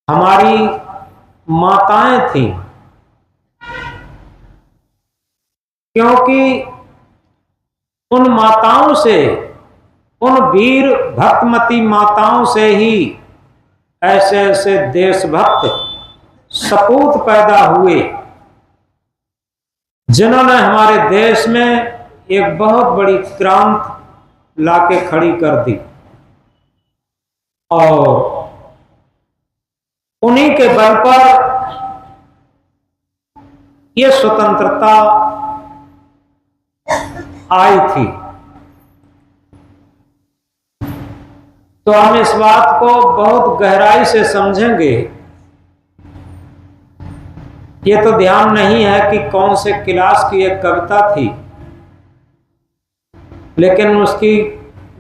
हमारी माताएं थीं, क्योंकि उन माताओं से, उन वीर भक्तमती माताओं से ही ऐसे ऐसे देशभक्त सपूत पैदा हुए, जिन्होंने हमारे देश में एक बहुत बड़ी क्रांति लाके खड़ी कर दी। और उन्हीं के बल पर ये स्वतंत्रता आई थी। तो हम इस बात को बहुत गहराई से समझेंगे। ये तो ध्यान नहीं है कि कौन से क्लास की एक कविता थी, लेकिन उसकी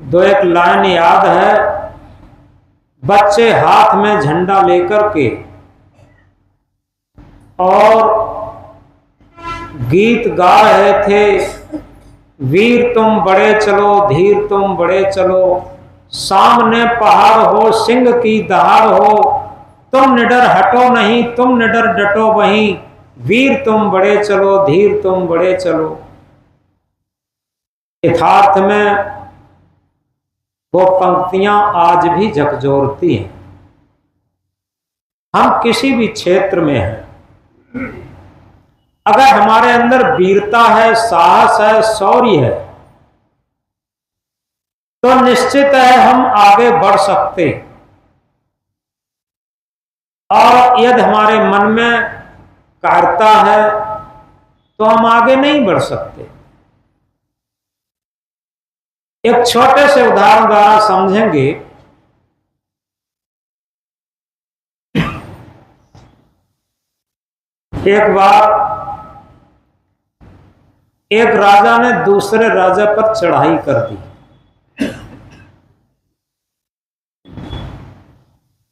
दो एक लाइन याद है। बच्चे हाथ में झंडा लेकर के और गीत गा रहे थे, वीर तुम बड़े चलो, धीर तुम बड़े चलो, सामने पहाड़ हो, सिंह की दहाड़ हो, तुम निडर हटो नहीं, तुम निडर डटो वहीं, वीर तुम बड़े चलो, धीर तुम बड़े चलो। यथार्थ में वो पंक्तियां आज भी झकझोरती हैं। हम किसी भी क्षेत्र में हैं, अगर हमारे अंदर वीरता है, साहस है, शौर्य है, तो निश्चित है हम आगे बढ़ सकते। और यदि हमारे मन में कायरता है तो हम आगे नहीं बढ़ सकते। एक छोटे से उदाहरण द्वारा समझेंगे। एक बार एक राजा ने दूसरे राजा पर चढ़ाई कर दी।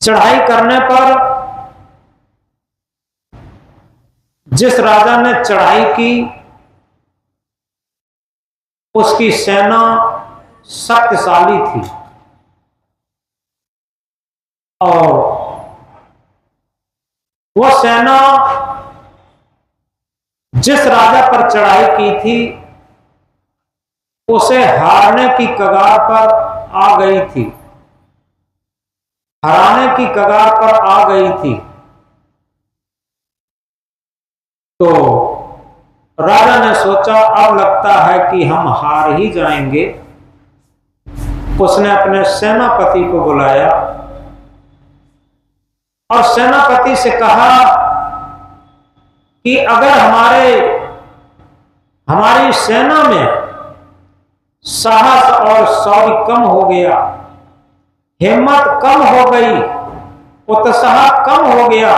चढ़ाई करने पर जिस राजा ने चढ़ाई की, उसकी सेना शक्तिशाली थी और वो सेना जिस राजा पर चढ़ाई की थी उसे हारने की कगार पर आ गई थी, हराने की कगार पर आ गई थी। तो राजा ने सोचा अब लगता है कि हम हार ही जाएंगे। उसने अपने सेनापति को बुलाया और सेनापति से कहा कि अगर हमारी सेना में साहस और शौर्य कम हो गया, हिम्मत कम हो गई, उत्साह कम हो गया,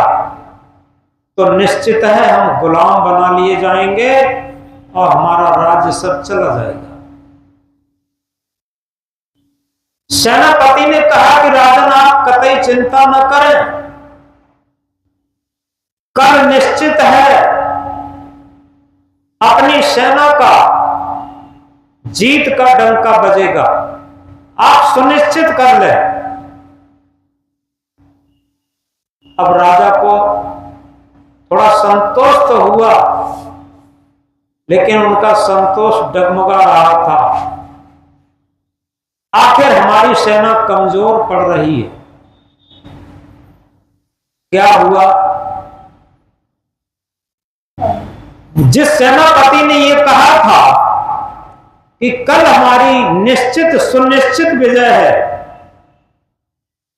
तो निश्चित है हम गुलाम बना लिए जाएंगे और हमारा राज्य सब चला जाएगा। सेनापति ने कहा कि राजन आप कतई चिंता न करें, कल निश्चित है अपनी सेना का जीत का डंका बजेगा, आप सुनिश्चित कर लें। अब राजा को थोड़ा संतोष तो हुआ, लेकिन उनका संतोष डगमगा रहा था। आखिर हमारी सेना कमजोर पड़ रही है। क्या हुआ? जिस सेनापति ने यह कहा था कि कल हमारी निश्चित सुनिश्चित विजय है,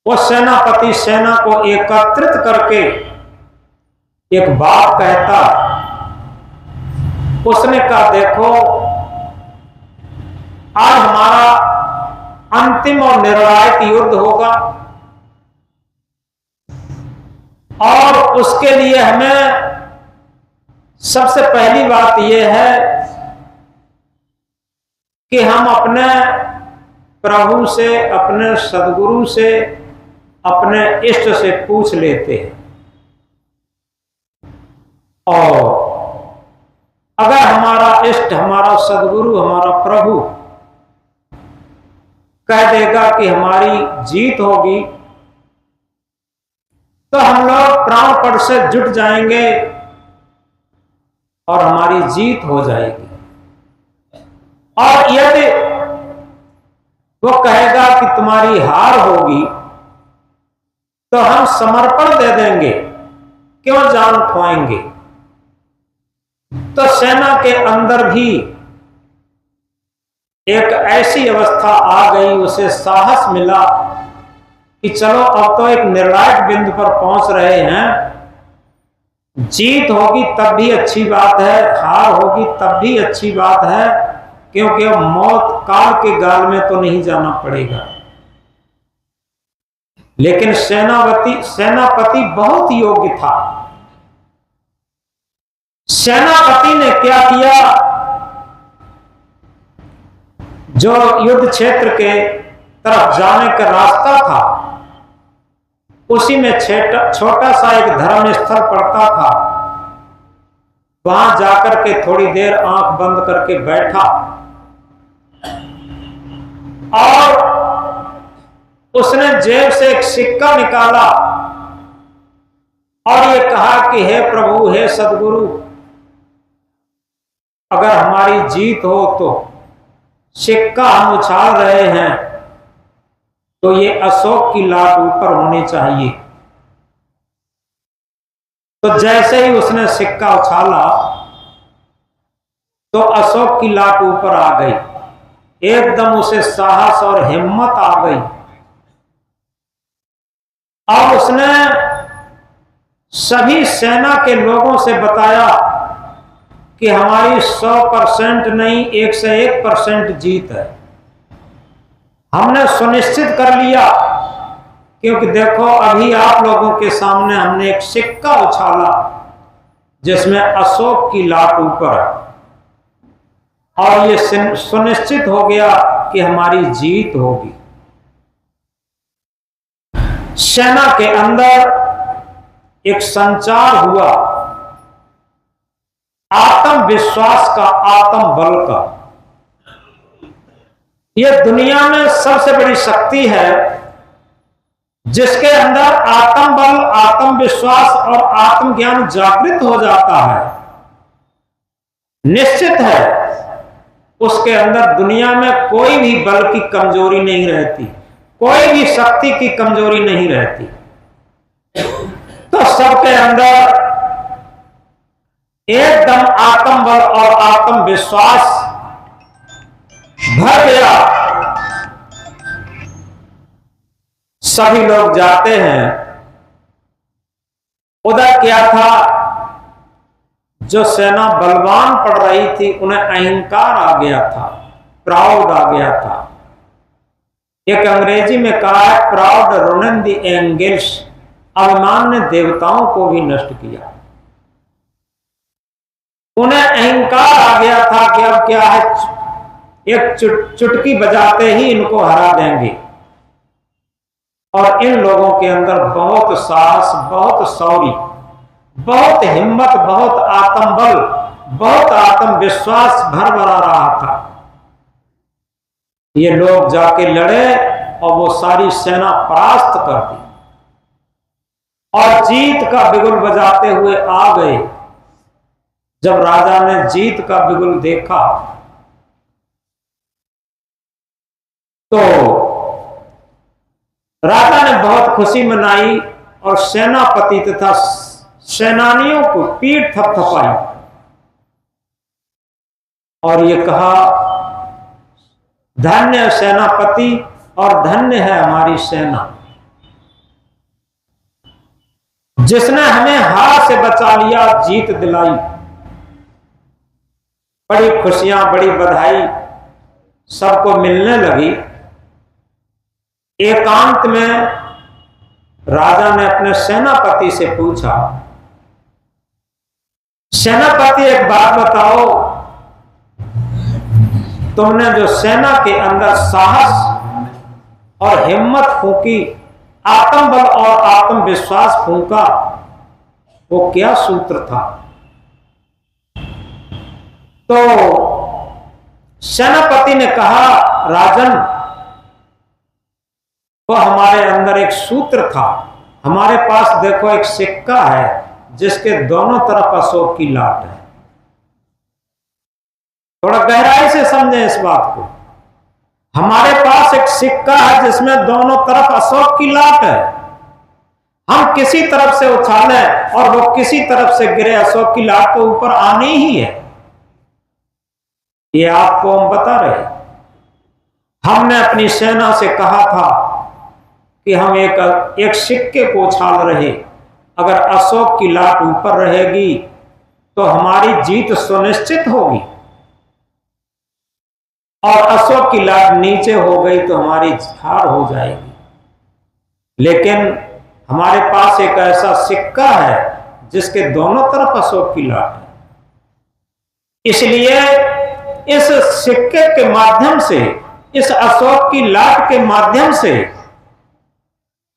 वो सेनापति सेना को एकत्रित करके एक बात कहता। उसने कहा देखो, आज हमारा अंतिम और निर्णायक युद्ध होगा और उसके लिए हमें सबसे पहली बात यह है कि हम अपने प्रभु से, अपने सदगुरु से, अपने इष्ट से पूछ लेते हैं। और अगर हमारा इष्ट, हमारा सदगुरु, हमारा प्रभु कह देगा कि हमारी जीत होगी, तो हम लोग प्राणपण से जुट जाएंगे और हमारी जीत हो जाएगी। और यदि वो कहेगा कि तुम्हारी हार होगी, तो हम समर्पण दे देंगे, क्यों जान खोएंगे। तो सेना के अंदर भी एक ऐसी अवस्था आ गई, उसे साहस मिला कि चलो अब तो एक निर्णायक बिंदु पर पहुंच रहे हैं। जीत होगी तब भी अच्छी बात है, हार होगी तब भी अच्छी बात है, क्योंकि अब मौत काल के गाल में तो नहीं जाना पड़ेगा। लेकिन सेनापति बहुत योग्य था। सेनापति ने क्या किया, जो युद्ध क्षेत्र के तरफ जाने का रास्ता था, उसी में छोटा सा एक धर्म स्थल पड़ता था। वहां जाकर के थोड़ी देर आंख बंद करके बैठा और उसने जेब से एक सिक्का निकाला और ये कहा कि हे प्रभु, हे सदगुरु, अगर हमारी जीत हो तो सिक्का हम उछाल रहे हैं तो ये अशोक की लाट ऊपर होनी चाहिए। तो जैसे ही उसने सिक्का उछाला तो अशोक की लाट ऊपर आ गई। एकदम उसे साहस और हिम्मत आ गई और उसने सभी सेना के लोगों से बताया कि हमारी 100% नहीं 101% जीत है। हमने सुनिश्चित कर लिया, क्योंकि देखो अभी आप लोगों के सामने हमने एक सिक्का उछाला जिसमें अशोक की लाट ऊपर है और ये सुनिश्चित हो गया कि हमारी जीत होगी। सेना के अंदर एक संचार हुआ, आत्मविश्वास का, आत्मबल का। यह दुनिया में सबसे बड़ी शक्ति है जिसके अंदर आत्मबल, आत्मविश्वास और आत्मज्ञान जागृत हो जाता है। निश्चित है उसके अंदर दुनिया में कोई भी बल की कमजोरी नहीं रहती, कोई भी शक्ति की कमजोरी नहीं रहती। तो सबके अंदर एकदम आत्मबल और आत्मविश्वास भर गया। सभी लोग जाते हैं। उधर क्या था, जो सेना बलवान पड़ रही थी उन्हें अहंकार आ गया था, प्राउड आ गया था। एक अंग्रेजी में कहा है, प्राउड रुइन्ड द एंगल्स, अभिमान ने देवताओं को भी नष्ट किया। उन्हें अहंकार आ गया था कि अब क्या है, एक चुटकी बजाते ही इनको हरा देंगे। और इन लोगों के अंदर बहुत साहस, बहुत शौर्य, बहुत हिम्मत, बहुत आत्मबल, बहुत आत्मविश्वास भरभरा रहा था। ये लोग जाके लड़े और वो सारी सेना परास्त कर दी और जीत का बिगुल बजाते हुए आ गए। जब राजा ने जीत का बिगुल देखा तो राजा ने बहुत खुशी मनाई और सेनापति तथा सेनानियों को पीठ थपथपाई और ये कहा, धन्य सेनापति और धन्य है हमारी सेना, जिसने हमें हार से बचा लिया, जीत दिलाई। बड़ी खुशियां, बड़ी बधाई सबको मिलने लगी। एकांत में राजा ने अपने सेनापति से पूछा, सेनापति एक बात बताओ, तुमने जो सेना के अंदर साहस और हिम्मत फूंकी, आत्मबल और आत्मविश्वास फूंका, वो क्या सूत्र था? तो सेनापति ने कहा, राजन, वो हमारे अंदर एक सूत्र था हमारे पास देखो एक सिक्का है जिसके दोनों तरफ अशोक की लाट है। थोड़ा गहराई से समझें इस बात को। हमारे पास एक सिक्का है जिसमें दोनों तरफ अशोक की लाट है। हम किसी तरफ से उछालें और वो किसी तरफ से गिरे, अशोक की लाट तो ऊपर आनी ही है। ये आपको हम बता रहे। हमने अपनी सेना से कहा था कि हम एक सिक्के को उछाल रहे, अगर अशोक की लाट ऊपर रहेगी तो हमारी जीत सुनिश्चित होगी, और अशोक की लाट नीचे हो गई तो हमारी हार हो जाएगी। लेकिन हमारे पास एक ऐसा सिक्का है जिसके दोनों तरफ अशोक की लाट है। इसलिए इस सिक्के के माध्यम से, इस अशोक की लाट के माध्यम से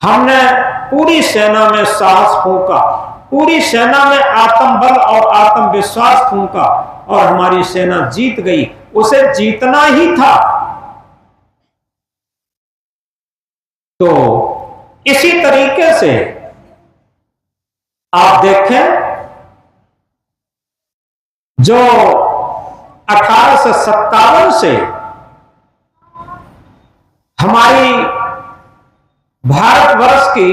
हमने पूरी सेना में साहस फूंका, पूरी सेना में आत्मबल और आत्मविश्वास फूंका, और हमारी सेना जीत गई। उसे जीतना ही था। तो इसी तरीके से आप देखें, जो 1857 से हमारी भारतवर्ष की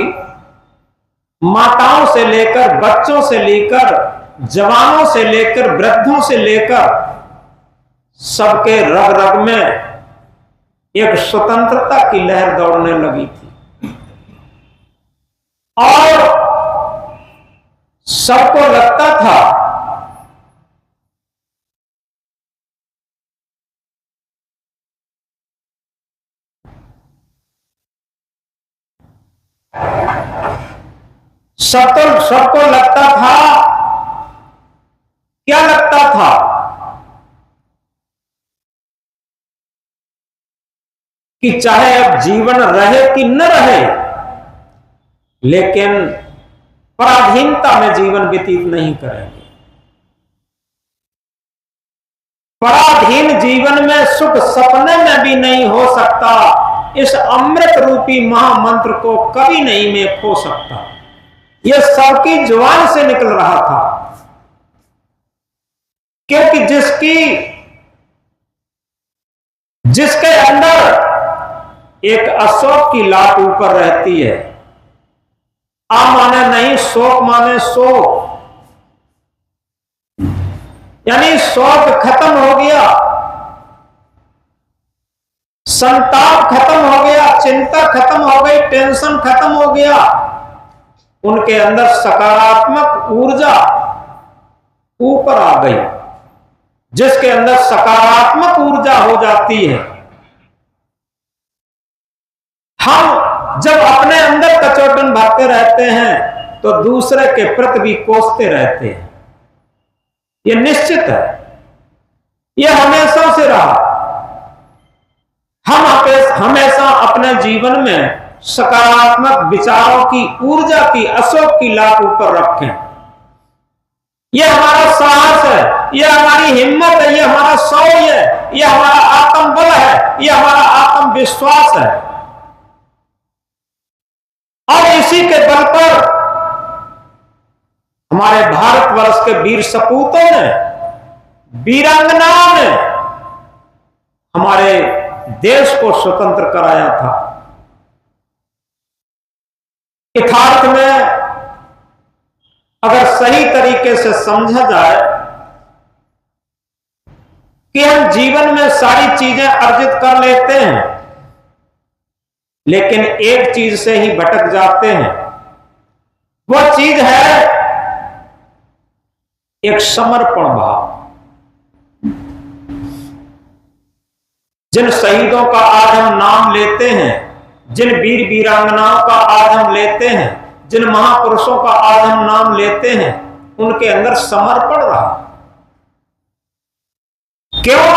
माताओं से लेकर, बच्चों से लेकर, जवानों से लेकर, वृद्धों से लेकर सबके रग रग में एक स्वतंत्रता की लहर दौड़ने लगी थी, और सबको लगता था सबको लगता था, क्या लगता था कि चाहे अब जीवन रहे कि न रहे, लेकिन पराधीनता में जीवन व्यतीत नहीं करेंगे। पराधीन जीवन में सुख सपने में भी नहीं हो सकता। इस अमृत रूपी महामंत्र को कभी नहीं मैं खो सकता। यह सबकी जुबान से निकल रहा था, क्योंकि जिसके अंदर एक अशोक की लाट ऊपर रहती है। आ माने नहीं, शोक माने शोक, यानी शोक खत्म हो गया, संताप खत्म हो गया, चिंता खत्म हो गई, टेंशन खत्म हो गया। उनके अंदर सकारात्मक ऊर्जा ऊपर आ गई। जिसके अंदर सकारात्मक ऊर्जा हो जाती है, हम जब अपने अंदर कचोटन भरते रहते हैं तो दूसरे के प्रति भी कोसते रहते हैं। यह निश्चित है, यह हमेशा से रहा। हम हमेशा अपने जीवन में सकारात्मक विचारों की ऊर्जा की अशोक की लाट ऊपर रखें। यह हमारा साहस है, यह हमारी हिम्मत है, यह हमारा शौर्य है, यह हमारा आत्मबल है, यह हमारा आत्मविश्वास है। और इसी के बल पर हमारे भारतवर्ष के वीर सपूतों ने, वीरांगनाओं ने हमारे देश को स्वतंत्र कराया था। यथार्थ में अगर सही तरीके से समझा जाए कि हम जीवन में सारी चीजें अर्जित कर लेते हैं, लेकिन एक चीज से ही भटक जाते हैं। वो चीज है एक समर्पण भाव। जिन शहीदों का आज हम नाम लेते हैं, जिन वीर वीरांगनाओं का आज हम लेते हैं, जिन महापुरुषों का आज हम नाम लेते हैं, उनके अंदर समर्पण रहा। क्यों?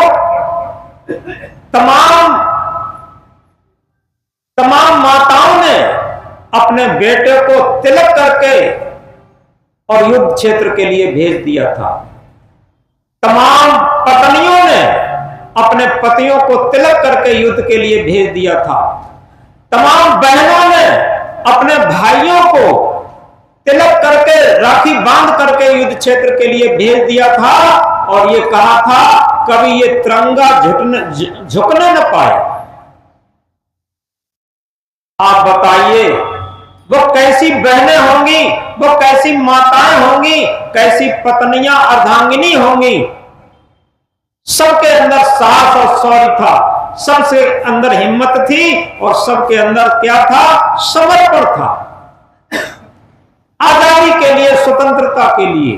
तमाम माताओं ने अपने बेटे को तिलक करके और युद्ध क्षेत्र के लिए भेज दिया था। तमाम पत्नियों ने अपने पतियों को तिलक करके युद्ध के लिए भेज दिया था। तमाम बहनों ने अपने भाइयों को तिलक करके, राखी बांध करके युद्ध क्षेत्र के लिए भेज दिया था और ये कहा था कभी ये तिरंगा झुकने न पाए। आप बताइए वो कैसी बहनें होंगी, वो कैसी माताएं होंगी, कैसी पत्नियां अर्धांगिनी होंगी। सबके अंदर साहस और शौर्य था, सबसे अंदर हिम्मत थी और सबके अंदर क्या था? समर्पण था, आजादी के लिए, स्वतंत्रता के लिए।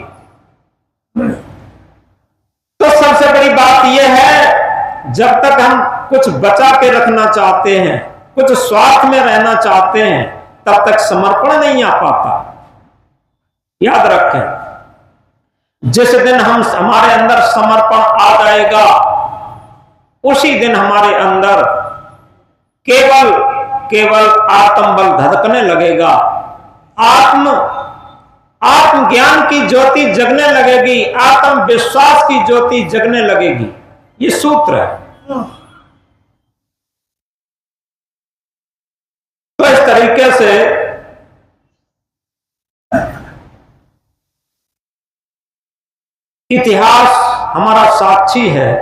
तो सबसे बड़ी बात यह है, जब तक हम कुछ बचा के रखना चाहते हैं, कुछ स्वार्थ में रहना चाहते हैं, तब तक समर्पण नहीं आ पाता। याद रखें, जिस दिन हमारे अंदर समर्पण आ जाएगा, उसी दिन हमारे अंदर केवल आत्मबल धड़कने लगेगा, आत्म ज्ञान की ज्योति जगने लगेगी, आत्मविश्वास की ज्योति जगने लगेगी। ये सूत्र है। तो इस तरीके से इतिहास हमारा साक्षी है।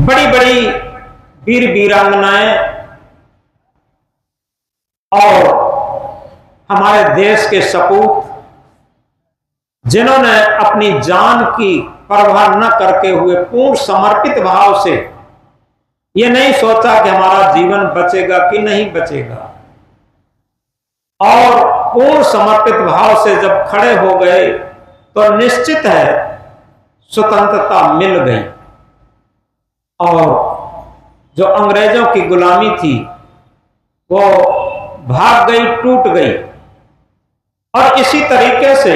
बड़ी बड़ी वीर वीरांगनाएं और हमारे देश के सपूत, जिन्होंने अपनी जान की परवाह न करते हुए पूर्ण समर्पित भाव से ये नहीं सोचा कि हमारा जीवन बचेगा कि नहीं बचेगा, और पूर्ण समर्पित भाव से जब खड़े हो गए तो निश्चित है स्वतंत्रता मिल गई और जो अंग्रेजों की गुलामी थी वो भाग गई, टूट गई। और इसी तरीके से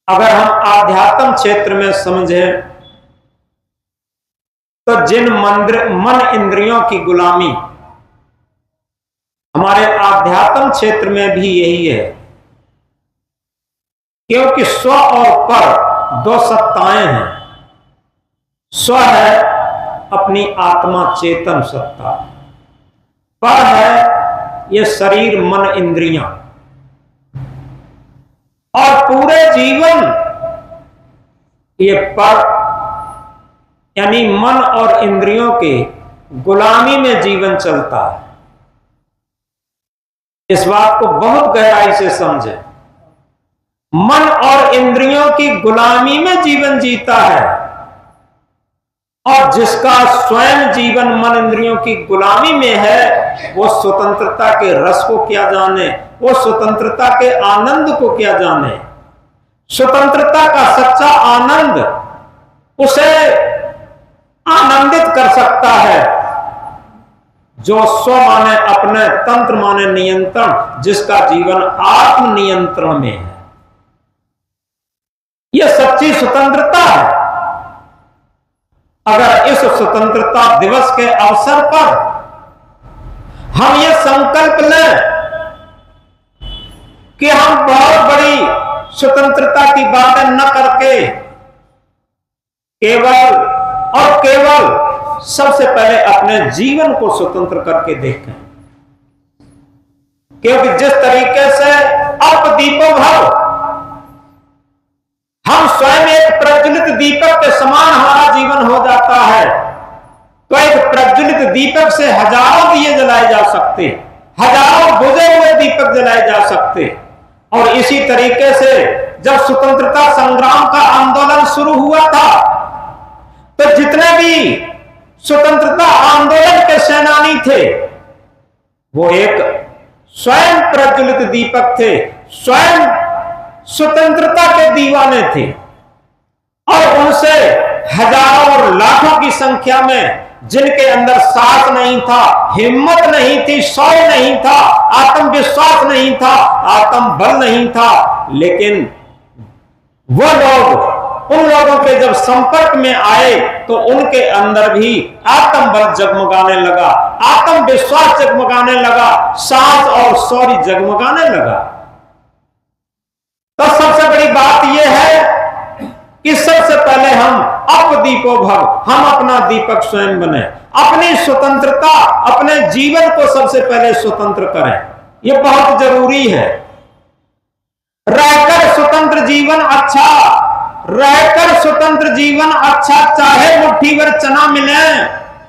अगर हम आध्यात्म क्षेत्र में समझें तो जिन मन इंद्रियों की गुलामी, हमारे आध्यात्म क्षेत्र में भी यही है, क्योंकि स्व और पर दो सत्ताएं हैं। स्व है अपनी आत्मा चेतन सत्ता, पर है ये शरीर मन इंद्रियां। और पूरे जीवन ये पर यानी मन और इंद्रियों के गुलामी में जीवन चलता है। इस बात को बहुत गहराई से समझें। मन और इंद्रियों की गुलामी में जीवन जीता है, और जिसका स्वयं जीवन मन इंद्रियों की गुलामी में है, वो स्वतंत्रता के रस को क्या जाने, वो स्वतंत्रता के आनंद को क्या जाने। स्वतंत्रता का सच्चा आनंद उसे आनंदित कर सकता है जो स्व माने अपने, तंत्र माने नियंत्रण, जिसका जीवन आत्म नियंत्रण में है। यह सच्ची स्वतंत्रता है। अगर इस स्वतंत्रता दिवस के अवसर पर हम ये संकल्प लें कि हम बहुत बड़ी स्वतंत्रता की बातें न करके केवल सबसे पहले अपने जीवन को स्वतंत्र करके देखें, क्योंकि जिस तरीके से अल्पदीपो भव, हम स्वयं एक प्रज्वलित दीपक के समान हमारा जीवन हो जाता है, तो एक प्रज्वलित दीपक से हजारों दिए जलाए जा सकते, हजारों बुझे हुए दीपक जलाए जा सकते। और इसी तरीके से जब स्वतंत्रता संग्राम का आंदोलन शुरू हुआ था, तो जितने भी स्वतंत्रता आंदोलन के सेनानी थे, वो एक स्वयं प्रज्वलित दीपक थे, स्वयं स्वतंत्रता के दीवाने थे। और उनसे हजारों और लाखों की संख्या में जिनके अंदर साहस नहीं था, हिम्मत नहीं थी, शौर्य नहीं था, आत्मविश्वास नहीं था, आत्मबल नहीं था, लेकिन वो लोग उन लोगों के जब संपर्क में आए तो उनके अंदर भी आत्मबल जगमगाने लगा, आत्मविश्वास जगमगाने लगा, साहस और शौर्य जगमगाने लगा। तो सबसे बड़ी बात यह है कि सबसे पहले हम अपदीपो भव, हम अपना दीपक स्वयं बने, अपनी स्वतंत्रता, अपने जीवन को सबसे पहले स्वतंत्र करें। यह बहुत जरूरी है। रहकर स्वतंत्र जीवन अच्छा, रहकर स्वतंत्र जीवन अच्छा, चाहे मुट्ठी भर चना मिले,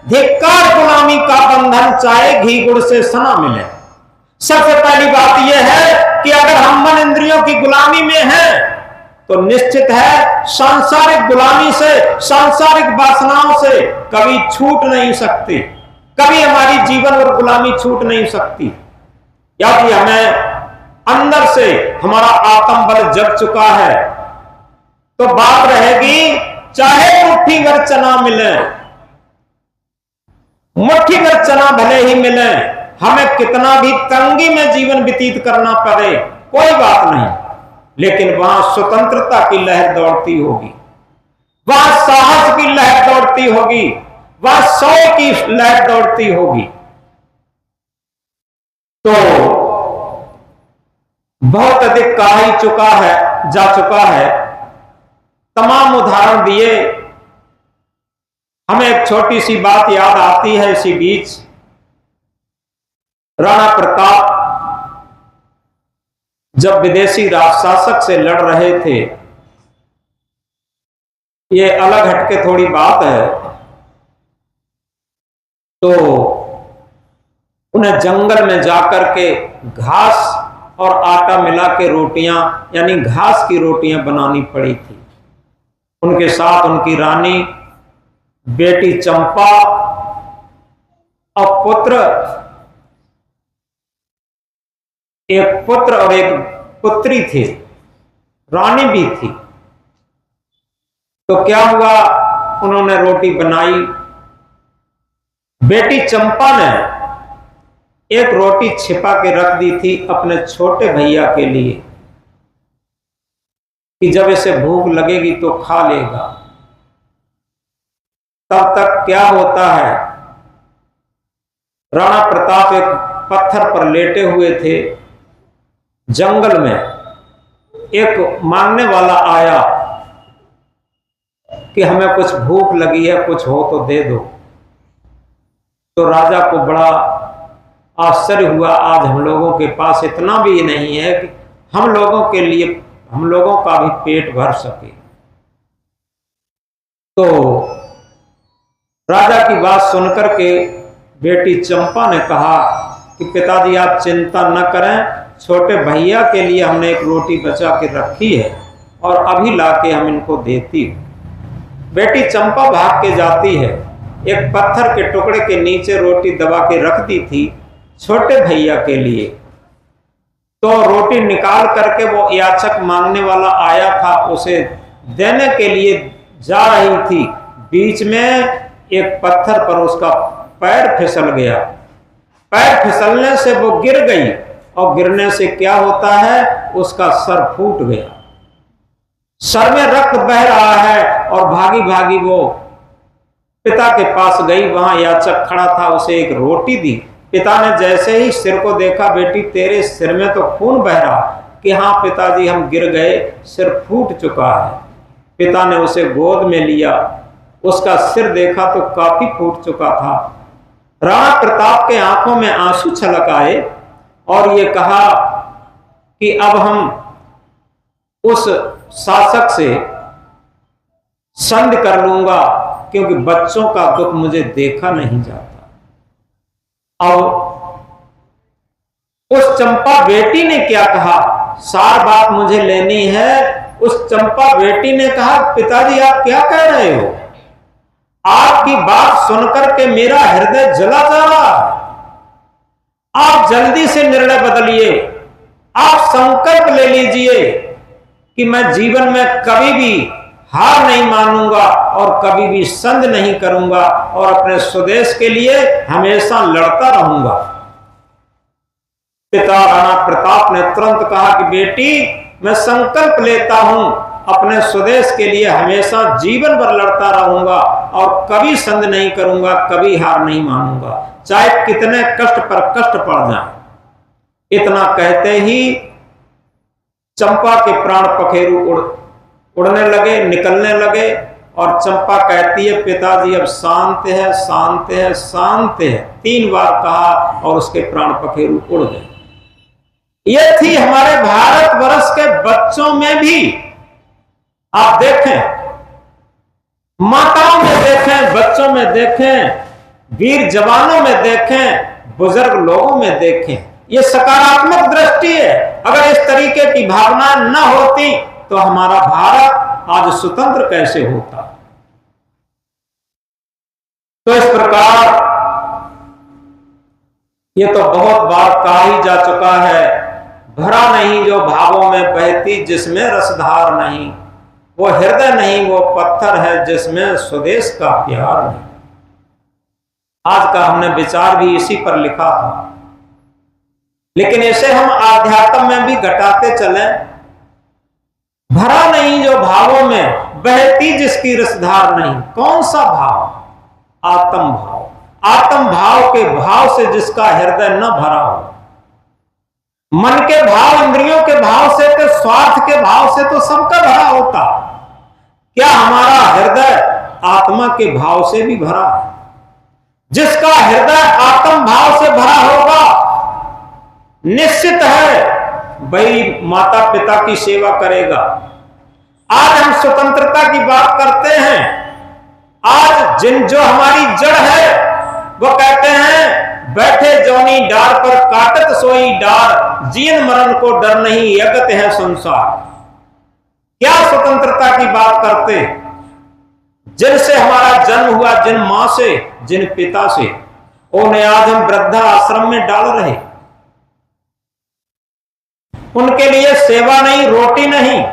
धिक्कार गुलामी का बंधन, चाहे घी गुड़ से सना मिले। सबसे पहली बात यह है कि अगर हम मन इंद्रियों की गुलामी में हैं तो निश्चित है सांसारिक गुलामी से, सांसारिक वासनाओं से कभी छूट नहीं सकती, कभी हमारी जीवन और गुलामी छूट नहीं सकती। क्योंकि हमें अंदर से हमारा आत्म बल जग चुका है। तो बात रहेगी चाहे मुट्ठी भर चना मिले, मुट्ठी भर चना भले ही मिले, हमें कितना भी तंगी में जीवन व्यतीत करना पड़े, कोई बात नहीं, लेकिन वहां स्वतंत्रता की लहर दौड़ती होगी, वहां साहस की लहर दौड़ती होगी, वहां सौ की लहर दौड़ती होगी। तो बहुत अधिक कहा ही चुका है, जा चुका है, तमाम उदाहरण दिए। हमें एक छोटी सी बात याद आती है इसी बीच। राणा प्रताप जब विदेशी राजशासक से लड़ रहे थे, ये अलग हटके थोड़ी बात है, तो उन्हें जंगल में जाकर के घास और आटा मिला के रोटियां, यानी घास की रोटियां बनानी पड़ी थी। उनके साथ उनकी रानी, बेटी चंपा और पुत्र, एक पुत्र और एक पुत्री थे, रानी भी थी। तो क्या हुआ, उन्होंने रोटी बनाई। बेटी चंपा ने एक रोटी छिपा के रख दी थी अपने छोटे भैया के लिए कि जब इसे भूख लगेगी तो खा लेगा। तब तक क्या होता है, राणा प्रताप एक पत्थर पर लेटे हुए थे। जंगल में एक मांगने वाला आया कि हमें कुछ भूख लगी है, कुछ हो तो दे दो। तो राजा को बड़ा आश्चर्य हुआ, आज हम लोगों के पास इतना भी नहीं है कि हम लोगों के लिए, हम लोगों का भी पेट भर सके। तो राजा की बात सुनकर के बेटी चंपा ने कहा कि पिताजी आप चिंता न करें, छोटे भैया के लिए हमने एक रोटी बचा के रखी है और अभी लाके हम इनको देती हूं। बेटी चंपा भाग के जाती है, एक पत्थर के टुकड़े के नीचे रोटी दबा के रख दी थी छोटे भैया के लिए। तो रोटी निकाल करके वो याचक मांगने वाला आया था, उसे देने के लिए जा रही थी, बीच में एक पत्थर पर उसका पैर फिसल गया। पैर फिसलने से वो गिर गई और गिरने से क्या होता है, उसका सर फूट गया। सर में रक्त बह रहा है और भागी भागी वो पिता के पास गई। वहां याचक खड़ा था, उसे एक रोटी दी। पिता ने जैसे ही सिर को देखा, बेटी तेरे सिर में तो खून बह रहा। कि हाँ पिताजी हम गिर गए, सिर फूट चुका है। पिता ने उसे गोद में लिया, उसका सिर देखा तो काफी फूट चुका था। राणा प्रताप के आंखों में आंसू छलक आए और ये कहा कि अब हम उस शासक से संधि कर लूंगा, क्योंकि बच्चों का दुख मुझे देखा नहीं जाता। अब उस चंपा बेटी ने क्या कहा, सार बात मुझे लेनी है। उस चंपा बेटी ने कहा पिताजी आप क्या कह रहे हो, आपकी बात सुनकर के मेरा हृदय जला जा रहा है। आप जल्दी से निर्णय बदलिए, आप संकल्प ले लीजिए कि मैं जीवन में कभी भी हार नहीं मानूंगा और कभी भी संध नहीं करूंगा और अपने स्वदेश के लिए हमेशा लड़ता रहूंगा। पिता राणा प्रताप ने तुरंत कहा कि बेटी मैं संकल्प लेता हूं, अपने स्वदेश के लिए हमेशा जीवन भर लड़ता रहूंगा और कभी संध नहीं करूंगा, कभी हार नहीं मानूंगा, चाहे कितने कष्ट पर कष्ट पड़ जाए। इतना कहते ही चंपा के प्राण पखेरु उड़ने लगे, निकलने लगे और चंपा कहती है पिताजी अब शांत है, शांत है, शांत है, 3 बार कहा और उसके प्राण पखेरु उड़ गए। ये थी हमारे भारतवर्ष के बच्चों में भी। आप देखें, माताओं में देखें, बच्चों में देखें, वीर जवानों में देखें, बुजुर्ग लोगों में देखें, ये सकारात्मक दृष्टि है। अगर इस तरीके की भावना न होती तो हमारा भारत आज स्वतंत्र कैसे होता। तो इस प्रकार ये तो बहुत बार कहा ही जा चुका है, भरा नहीं जो भावों में बहती जिसमें रसधार नहीं, वो हृदय नहीं वो पत्थर है जिसमें स्वदेश का प्यार नहीं। आज का हमने विचार भी इसी पर लिखा था, लेकिन इसे हम आध्यात्म में भी घटाते चले। भरा नहीं जो भावों में बहती जिसकी रसधार नहीं। कौन सा भाव? आत्म भाव। आत्म भाव के भाव से जिसका हृदय न भरा हो। मन के भाव, इंद्रियों के भाव से तो, स्वार्थ के भाव से तो सबका भरा होता। क्या हमारा हृदय आत्मा के भाव से भी भरा है? जिसका हृदय आत्म भाव से भरा होगा, निश्चित है वही माता पिता की सेवा करेगा। आज हम स्वतंत्रता की बात करते हैं। आज जो हमारी जड़ है वो कहते हैं बैठे जौनी डार पर काटत सोई डार, जीवन मरण को डर नहीं यगत है संसार। क्या स्वतंत्रता की बात करते? जिनसे हमारा जन्म हुआ, जिन मां से, जिन पिता से, उन्हें आज हम वृद्धा आश्रम में डाल रहे। उनके लिए सेवा नहीं, रोटी नहीं।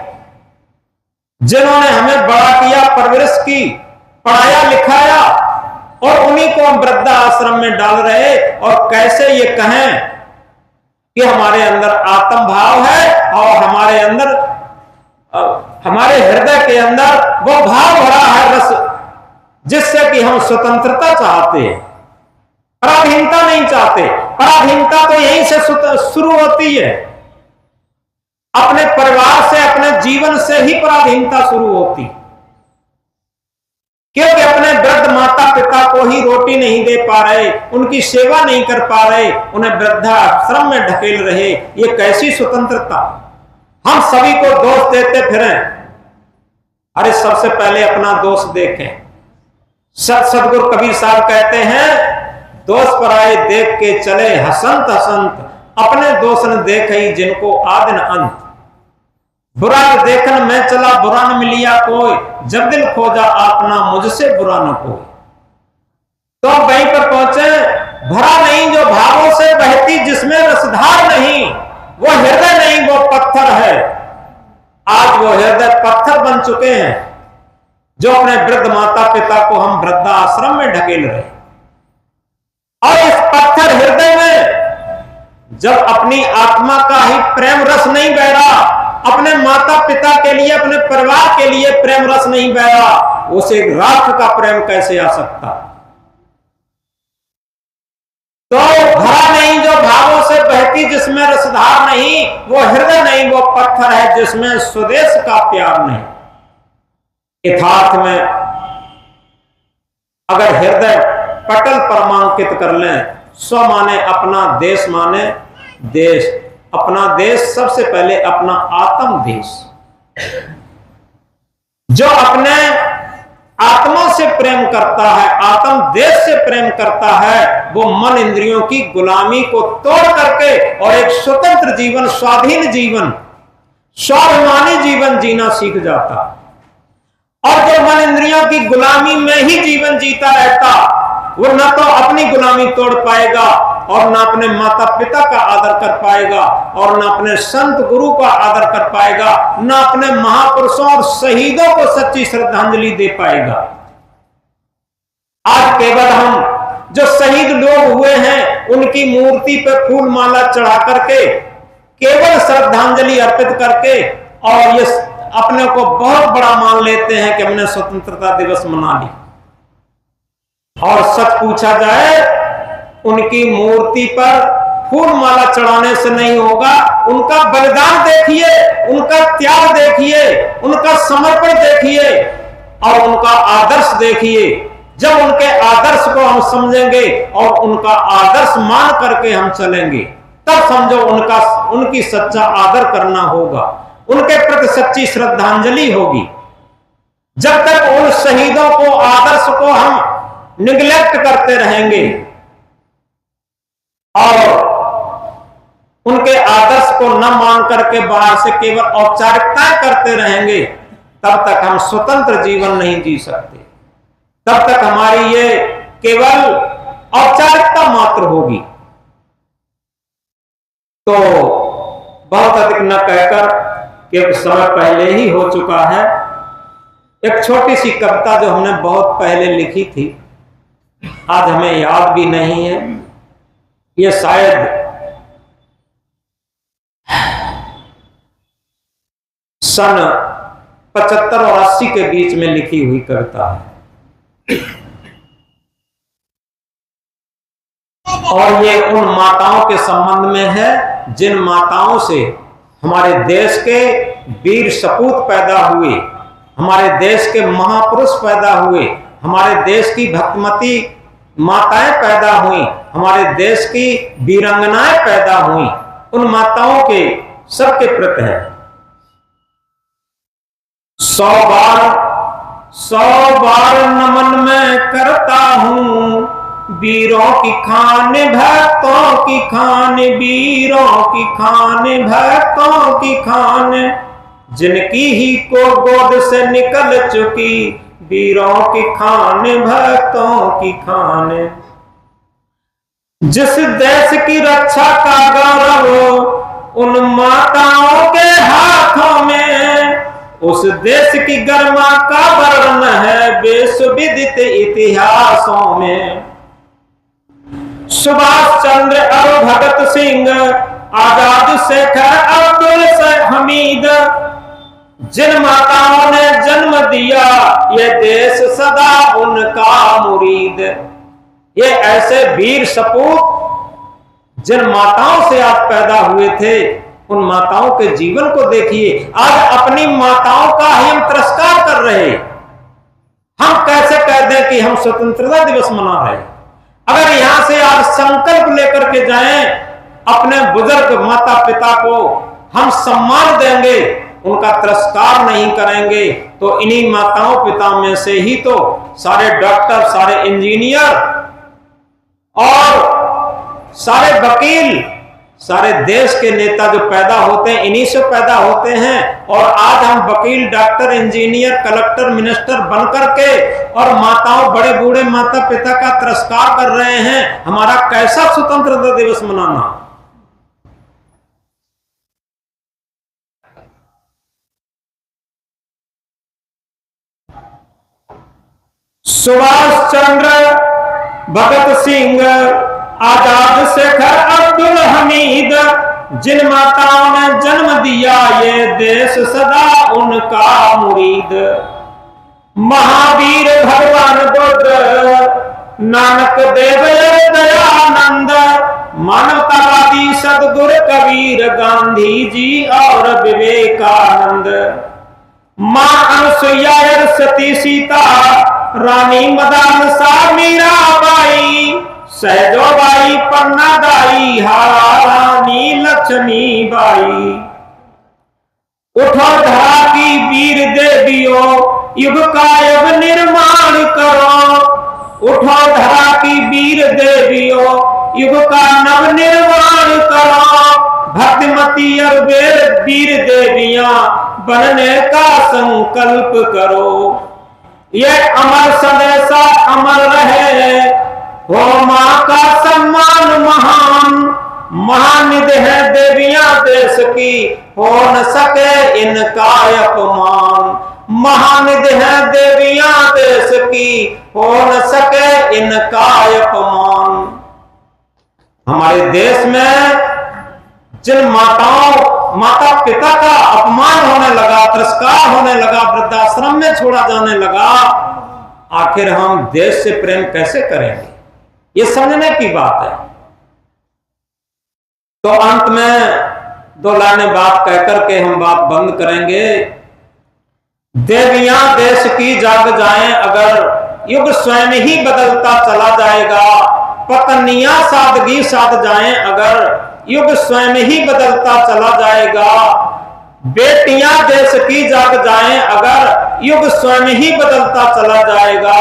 जिन्होंने हमें बड़ा किया, परवरिश की, पढ़ाया लिखाया, और उन्हीं को हम वृद्धा आश्रम में डाल रहे। और कैसे ये कहें कि हमारे अंदर आत्म भाव है और हमारे अंदर, हमारे हृदय के अंदर वो भाव भरा है रस, जिससे कि हम स्वतंत्रता चाहते हैं, पराधीनता नहीं चाहते। पराधीनता तो यहीं से शुरू होती है। अपने परिवार से, अपने जीवन से ही पराधीनता शुरू होती, क्योंकि अपने वृद्ध माता पिता को ही रोटी नहीं दे पा रहे, उनकी सेवा नहीं कर पा रहे, उन्हें वृद्धाश्रम में ढकेल रहे। ये कैसी स्वतंत्रता? हम सभी को दोष देते फिरें। अरे सबसे पहले अपना दोष देखें। सदगुरु कबीर साहब कहते हैं दोष पराए देख के चले हसंत हसंत, अपने दोष न देखे जिनको आदि न अंत। बुरा देखन मैं चला बुरा न मिलिया कोई, जब दिल खोजा अपना मुझसे बुरा न कोई। तो वहीं पर पहुंचे। भरा नहीं जो भावों से बहती जिसमें रसधार नहीं, वो हृदय नहीं वो पत्थर है। आज वो हृदय पत्थर बन चुके हैं, जो अपने वृद्ध माता पिता को हम वृद्धाश्रम में ढकेल रहे। और इस पत्थर हृदय में जब अपनी आत्मा का ही प्रेम रस नहीं बह रहा, अपने माता पिता के लिए, अपने परिवार के लिए प्रेम रस नहीं बह रहा, उसे राख का प्रेम कैसे आ सकता? तो भरा नहीं जो भावों से बहती जिसमें रसधार नहीं, वो हृदय नहीं वो पत्थर है जिसमें स्वदेश का प्यार नहीं। यथार्थ में अगर हृदय पटल पर मांकित कर लें, स्व माने अपना, देश माने देश। अपना देश सबसे पहले अपना आत्म देश। जो अपने आत्मा से प्रेम करता है, आत्म देश से प्रेम करता है, वो मन इंद्रियों की गुलामी को तोड़ करके और एक स्वतंत्र जीवन, स्वाधीन जीवन, स्वाभिमानी जीवन जीना सीख जाता। और जो मन इंद्रियों की गुलामी में ही जीवन जीता रहता, वो न तो अपनी गुलामी तोड़ पाएगा और न अपने माता पिता का आदर कर पाएगा और न अपने संत गुरु का आदर कर पाएगा, न अपने महापुरुषों और शहीदों को सच्ची श्रद्धांजलि दे पाएगा। आज केवल हम जो शहीद लोग हुए हैं उनकी मूर्ति पर फूल माला चढ़ा करके, केवल श्रद्धांजलि अर्पित करके, और ये अपने को बहुत बड़ा मान लेते हैं कि हमने स्वतंत्रता दिवस मना ली। और सच पूछा जाए, उनकी मूर्ति पर फूल माला चढ़ाने से नहीं होगा। उनका बलिदान देखिए, उनका त्याग देखिए, उनका समर्पण देखिए, और उनका आदर्श देखिए। जब उनके आदर्श को हम समझेंगे और उनका आदर्श मान करके हम चलेंगे, तब समझो उनकी सच्चा आदर करना होगा, उनके प्रति सच्ची श्रद्धांजलि होगी। जब तक उन शहीदों को, आदर्श को हम निग्लेक्ट करते रहेंगे और उनके आदर्श को न मान करके बाहर से केवल औपचारिकताएं करते रहेंगे, तब तक हम स्वतंत्र जीवन नहीं जी सकते। तब तक हमारी ये केवल औपचारिकता मात्र होगी। तो बहुत अधिक न कहकर, क्योंकि समय पहले ही हो चुका है, एक छोटी सी कविता जो हमने बहुत पहले लिखी थी, आज हमें याद भी नहीं है। ये शायद सन 75 और 80 के बीच में लिखी हुई कविता है, और ये उन माताओं के संबंध में है जिन माताओं से हमारे देश के वीर सपूत पैदा हुए, हमारे देश के महापुरुष पैदा हुए, हमारे देश की भक्तिमती माताएं पैदा हुई, हमारे देश की वीरांगनाएं पैदा हुई। उन माताओं के सबके प्रति है। 100 बार नमन मैं करता हूं, वीरों की खान भक्तों की खान, वीरों की खान भक्तों की खान, जिनकी ही को गोद से निकल चुकी, वीरों की खान भक्तों की खान। जिस देश की रक्षा का गौरव उन माताओं के हाथों में, उस देश की गरिमा का वर्ण है विश्वविदित इतिहासों में। सुभाष चंद्र और भगत सिंह, आजाद शेखर अब्दुल हमीद, जिन माताओं ने जन्म दिया, ये देश सदा उनका मुरीद। ये ऐसे वीर सपूत जिन माताओं से आप पैदा हुए थे, उन माताओं के जीवन को देखिए। आज अपनी माताओं का ही हम तिरस्कार कर रहे। हम कैसे कह दें कि हम स्वतंत्रता दिवस मना रहे? अगर यहां से आज संकल्प लेकर के जाएं, अपने बुजुर्ग माता पिता को हम सम्मान देंगे, उनका तिरस्कार नहीं करेंगे, तो इन्हीं माताओं पिता में से ही तो सारे डॉक्टर, सारे इंजीनियर और सारे वकील, सारे देश के नेता जो पैदा होते हैं, इन्हीं से पैदा होते हैं। और आज हम वकील, डॉक्टर, इंजीनियर, कलेक्टर, मिनिस्टर बन करके और माताओं, बड़े बूढ़े माता पिता का तिरस्कार कर रहे हैं। हमारा कैसा स्वतंत्रता दिवस मनाना? सुभाष चंद्र, भगत सिंह, आजाद शेखर अब्दुल हमीद, जिन माताओं ने जन्म दिया, ये देश सदा उनका मुरीद। महावीर भगवान बुद्ध, नानक देव दयानंद, मानवतावादी सदगुरु कबीर, गांधी जी और विवेकानंद, मां अनुसुईया, सती सीता, रानी मदानसा, मीराबाई, सहजोबाई, पन्नादाई, रानी लक्ष्मीबाई। उठो धरा की वीर देवियों, युग का युग निर्माण करो। उठो धरा की वीर देवियों, युग का नव निर्माण करो। भक्तिमती और वीर देवियां बनने का संकल्प करो। ये अमर संदेशा अमर रहे, हो मां का सम्मान महान। महानिधि है देवियां देश की, हो न सके इनका अपमान। महानिधि है देवियां देश की, हो न सके इनका अपमान। हमारे देश में जिन माता पिता का अपमान होने लगा, तिरस्कार होने लगा, वृद्धाश्रम में छोड़ा जाने लगा, आखिर हम देश से प्रेम कैसे करेंगे? ये समझने की बात है। तो अंत में 2 लाइनें बात कहकर के हम बात बंद करेंगे। देवियां देश की जाग जाएं अगर युग स्वयं ही बदलता चला जाएगा। पत्नियां सादगी साध जाएं अगर युग स्वयं ही बदलता चला जाएगा। बेटियां देश की जाग जाएं अगर युग स्वयं ही बदलता चला जाएगा।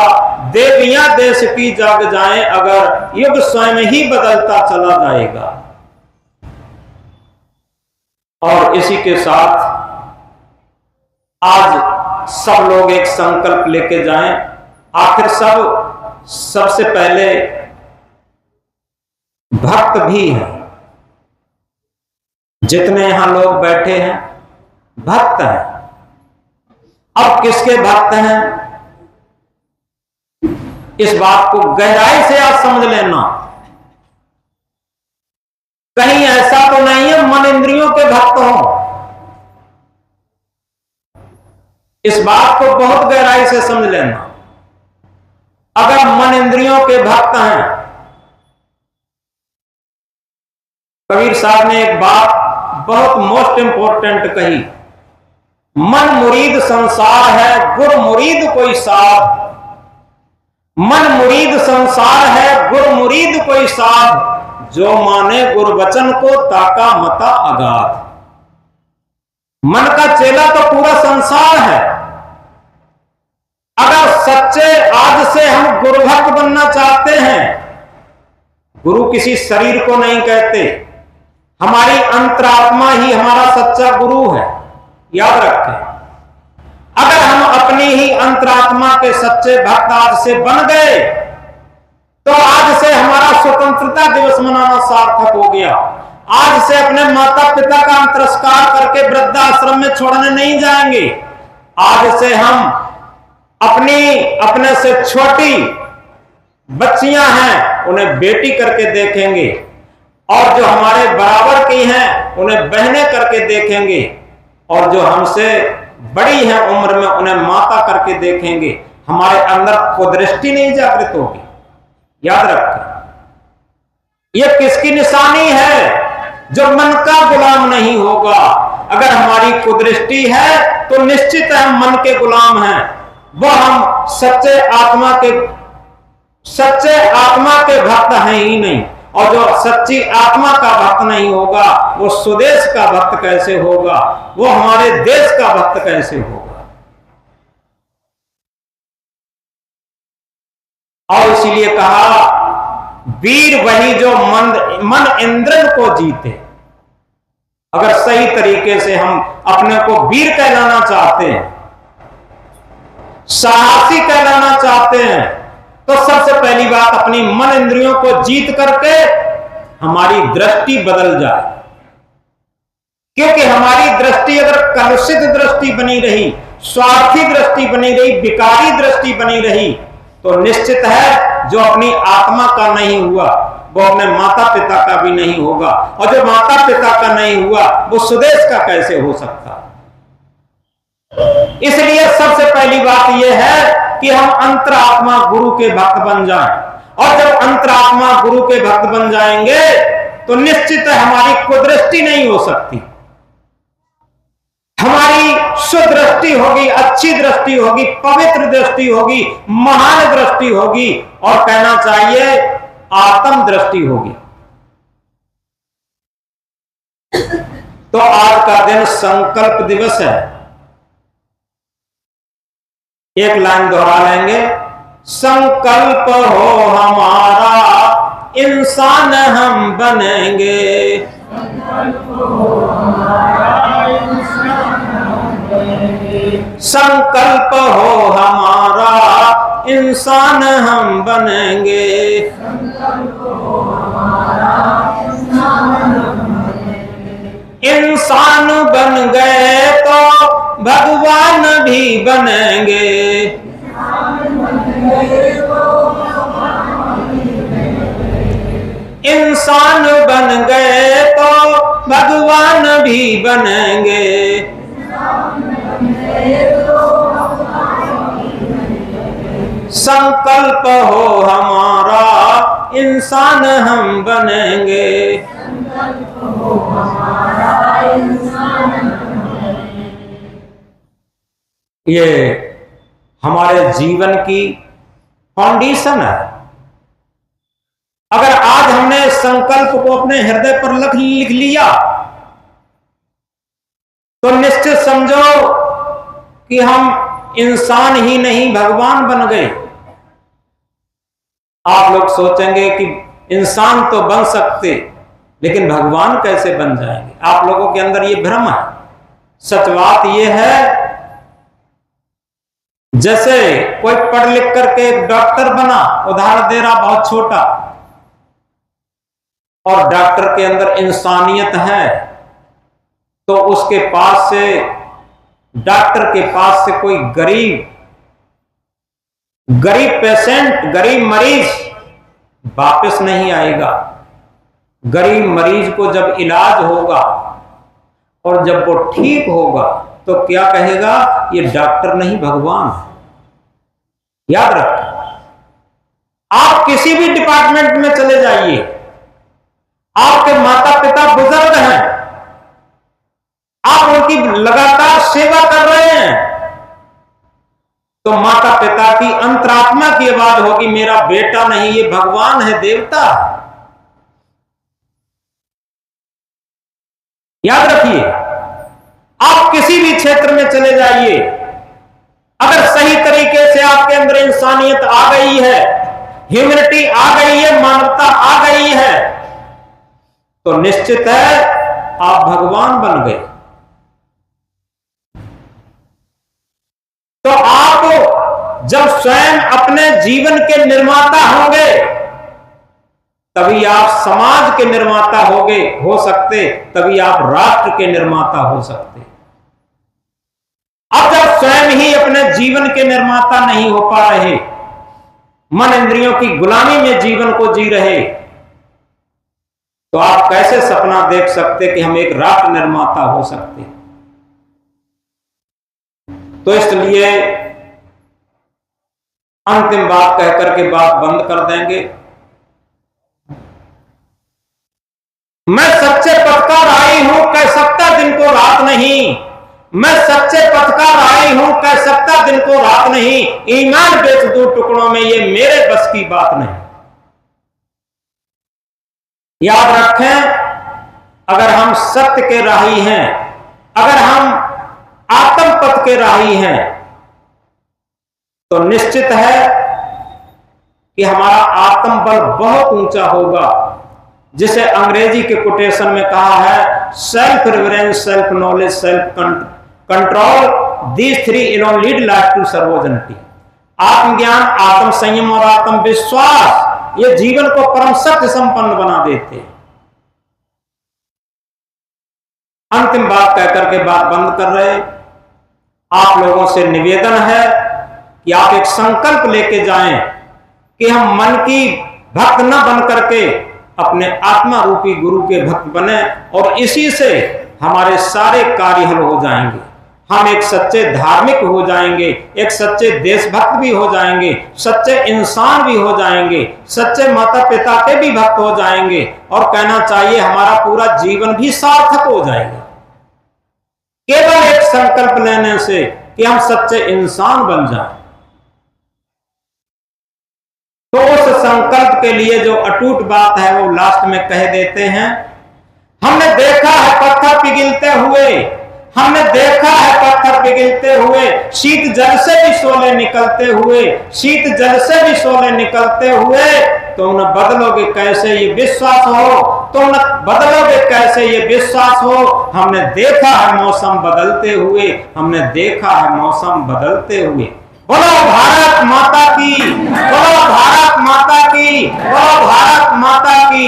देवियां देश की जाग जाएं अगर युग स्वयं ही बदलता चला जाएगा। और इसी के साथ आज सब लोग एक संकल्प लेके जाएं। आखिर सबसे पहले भक्त भी हैं। जितने यहां लोग बैठे हैं भक्त हैं। अब किसके भक्त हैं, इस बात को गहराई से आप समझ लेना। कहीं ऐसा तो नहीं है मन इंद्रियों के भक्त हो। इस बात को बहुत गहराई से समझ लेना। अगर मन इंद्रियों के भक्त हैं, कबीर साहब ने एक बात बहुत मोस्ट इंपॉर्टेंट कही, मन मुरीद संसार है गुर मुरीद कोई साध। मन मुरीद संसार है गुर मुरीद कोई साध। जो माने गुर वचन को ताका मता अगाध। मन का चेला तो पूरा संसार है। अगर सच्चे आज से हम गुरुभक्त बनना चाहते हैं, गुरु किसी शरीर को नहीं कहते, हमारी अंतरात्मा ही हमारा सच्चा गुरु है, याद रखें। अगर हम अपनी ही अंतरात्मा के सच्चे भक्त आज से बन गए तो आज से हमारा स्वतंत्रता दिवस मनाना सार्थक हो गया। आज से अपने माता पिता का हम तिरस्कार करके वृद्धाश्रम में छोड़ने नहीं जाएंगे। आज से हम अपने से छोटी बच्चियां हैं उन्हें बेटी करके देखेंगे, और जो हमारे बराबर की हैं उन्हें बहनें करके देखेंगे, और जो हमसे बड़ी हैं उम्र में उन्हें माता करके देखेंगे। हमारे अंदर कुदृष्टि नहीं जागृत होगी, याद रखें। यह किसकी निशानी है? जो मन का गुलाम नहीं होगा। अगर हमारी कुदृष्टि है तो निश्चित है हम मन के गुलाम हैं। वो हम सच्चे आत्मा के भक्त हैं ही नहीं। और जो सच्ची आत्मा का भक्त नहीं होगा वो स्वदेश का भक्त कैसे होगा, वो हमारे देश का भक्त कैसे होगा। और इसीलिए कहा वीर वही जो मन इंद्र को जीते। अगर सही तरीके से हम अपने को वीर कहलाना चाहते हैं, साहसी कहलाना चाहते हैं, तो सबसे पहली बात अपनी मन इंद्रियों को जीत करके हमारी दृष्टि बदल जाए। क्योंकि हमारी दृष्टि अगर कलुषित दृष्टि बनी रही, स्वार्थी दृष्टि बनी रही, विकारी दृष्टि बनी रही, तो निश्चित है जो अपनी आत्मा का नहीं हुआ वो अपने माता पिता का भी नहीं होगा, और जो माता पिता का नहीं हुआ वो स्वदेश का कैसे हो सकता। इसलिए सबसे पहली बात यह है कि हम अंतरात्मा गुरु के भक्त बन जाएं। और जब अंतरात्मा गुरु के भक्त बन जाएंगे तो निश्चित है हमारी कुदृष्टि नहीं हो सकती। हमारी सुदृष्टि होगी, अच्छी दृष्टि होगी, पवित्र दृष्टि होगी, महान दृष्टि होगी, और कहना चाहिए आत्म दृष्टि होगी। तो आज का दिन संकल्प दिवस है। एक लाइन दोहरा लेंगे, संकल्प हो हमारा इंसान हम बनेंगे। संकल्प हो हमारा इंसान हम बनेंगे। इंसान बन गए तो भगवान भी बनेंगे। इंसान बन गए तो भगवान भी बनेंगे। संकल्प हो हमारा इंसान हम बनेंगे। ये हमारे जीवन की फाउंडेशन है। अगर आज हमने संकल्प को अपने हृदय पर लिख लिया तो निश्चित समझो कि हम इंसान ही नहीं भगवान बन गए। आप लोग सोचेंगे कि इंसान तो बन सकते, लेकिन भगवान कैसे बन जाएंगे? आप लोगों के अंदर ये भ्रम है। सच बात यह है, जैसे कोई पढ़ लिख करके डॉक्टर बना, उदाहरण दे रहा बहुत छोटा, और डॉक्टर के अंदर इंसानियत है, तो उसके पास से, डॉक्टर के पास से कोई गरीब पेशेंट, गरीब मरीज वापस नहीं आएगा। गरीब मरीज को जब इलाज होगा और जब वो ठीक होगा तो क्या कहेगा? ये डॉक्टर नहीं भगवान है। याद रखें, आप किसी भी डिपार्टमेंट में चले जाइए, आपके माता पिता बुजुर्ग हैं, आप उनकी लगातार सेवा कर रहे हैं, तो माता पिता की अंतरात्मा की आवाज होगी, मेरा बेटा नहीं, ये भगवान है, देवता। याद रखिए, आप किसी भी क्षेत्र में चले जाइए, अगर सही तरीके से आपके अंदर इंसानियत आ गई है, ह्यूमैनिटी आ गई है, मानवता आ गई है, तो निश्चित है आप भगवान बन गए। तो आप जब स्वयं अपने जीवन के निर्माता होंगे, तभी आप समाज के निर्माता हो सकते, तभी आप राष्ट्र के निर्माता हो सकते। अब जब स्वयं ही अपने जीवन के निर्माता नहीं हो पा रहे, मन इंद्रियों की गुलामी में जीवन को जी रहे, तो आप कैसे सपना देख सकते कि हम एक राष्ट्र निर्माता हो सकते? तो इसलिए अंतिम बात कहकर के बात बंद कर देंगे। मैं सच्चे पथ का राही हूं, कह सकता दिन को रात नहीं। मैं सच्चे पथ का राही हूं, कह सकता दिन को रात नहीं। ईमान बेच दूं टुकड़ों में, ये मेरे बस की बात नहीं। याद रखें, अगर हम सत्य के राही हैं, अगर हम आत्म पथ के राही हैं, तो निश्चित है कि हमारा आत्म बल बहुत ऊंचा होगा, जिसे अंग्रेजी के कोटेशन में कहा है, self reverence, self knowledge, self control, these three alone lead life to sovereignty. आत्मज्ञान, आत्म संयम और आत्म विश्वास, ये जीवन को परम सत्य संपन्न बना देते हैं। अंतिम बात कहकर के बात बंद कर रहे, आप लोगों से निवेदन है कि आप एक संकल्प लेके जाएं कि हम मन की भक्त न बन करके अपने आत्मा रूपी गुरु के भक्त बने, और इसी से हमारे सारे कार्य हल हो जाएंगे। हम एक सच्चे धार्मिक हो जाएंगे, एक सच्चे देशभक्त भी हो जाएंगे, सच्चे इंसान भी हो जाएंगे, सच्चे माता पिता के भी भक्त हो जाएंगे, और कहना चाहिए हमारा पूरा जीवन भी सार्थक हो जाएगा, केवल एक संकल्प लेने से कि हम सच्चे इंसान बन जाएं। तो उस संकल्प के लिए जो अटूट बात है वो लास्ट में कह देते हैं। हमने देखा है पत्थर पिघलते हुए, हमने देखा है पत्थर पिघलते हुए, शीत जल से भी शोले निकलते हुए, शीत जल से भी शोले निकलते हुए, तुम न बदलोगे कैसे ये विश्वास हो, तुम न बदलोगे कैसे ये विश्वास हो। हमने देखा है मौसम बदलते हुए, हमने देखा है मौसम बदलते हुए। बोलो भारत माता की, बोलो भारत माता की, बोलो भारत माता की।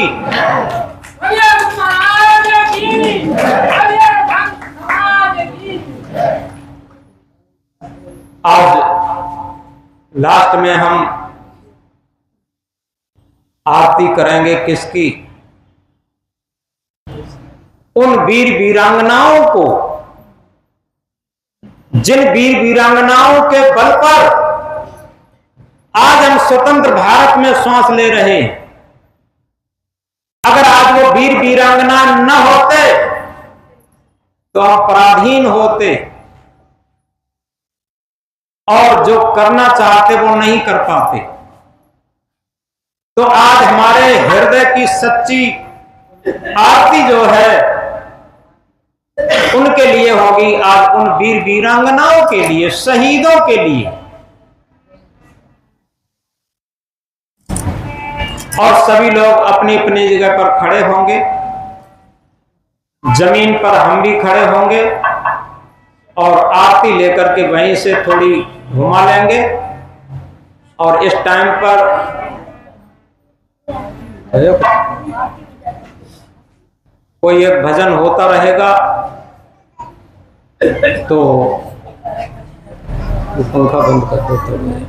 आज लास्ट में हम आरती करेंगे किसकी? उन वीर वीरांगनाओं को, जिन वीर वीरांगनाओं के बल पर आज हम स्वतंत्र भारत में सांस ले रहे हैं। अगर आज वो वीर वीरांगना न होते तो हम पराधीन होते, और जो करना चाहते वो नहीं कर पाते। तो आज हमारे हृदय की सच्ची आरती जो है उनके लिए होगी, आज उन वीर वीरांगनाओं के लिए, शहीदों के लिए। और सभी लोग अपनी अपनी जगह पर खड़े होंगे, जमीन पर हम भी खड़े होंगे और आरती लेकर के वहीं से थोड़ी घुमा लेंगे। और इस टाइम पर कोई एक भजन होता रहेगा, तो पंखा बंद कर देते हैं।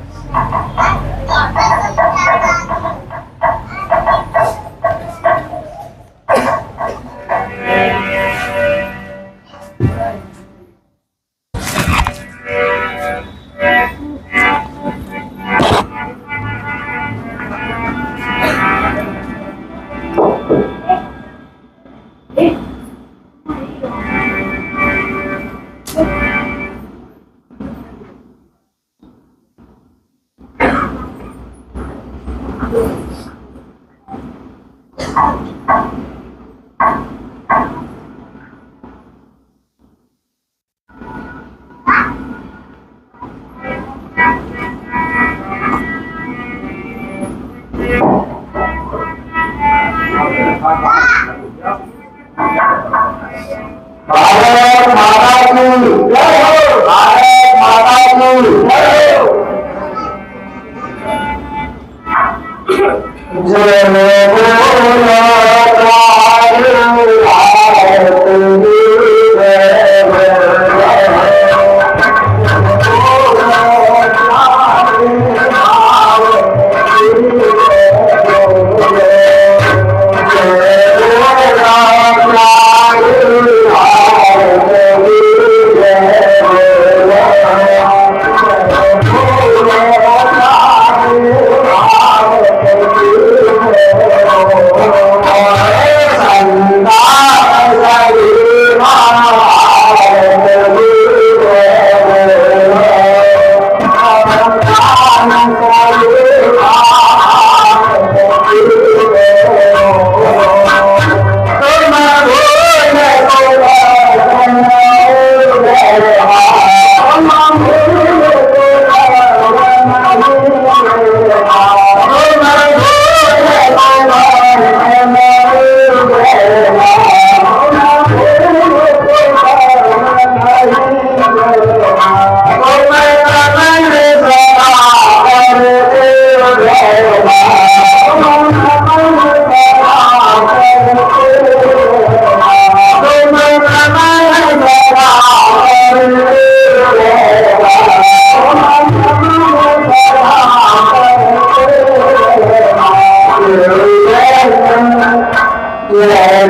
भारत माता की जय हो, भारत माता की जय हो। जय बोलो जय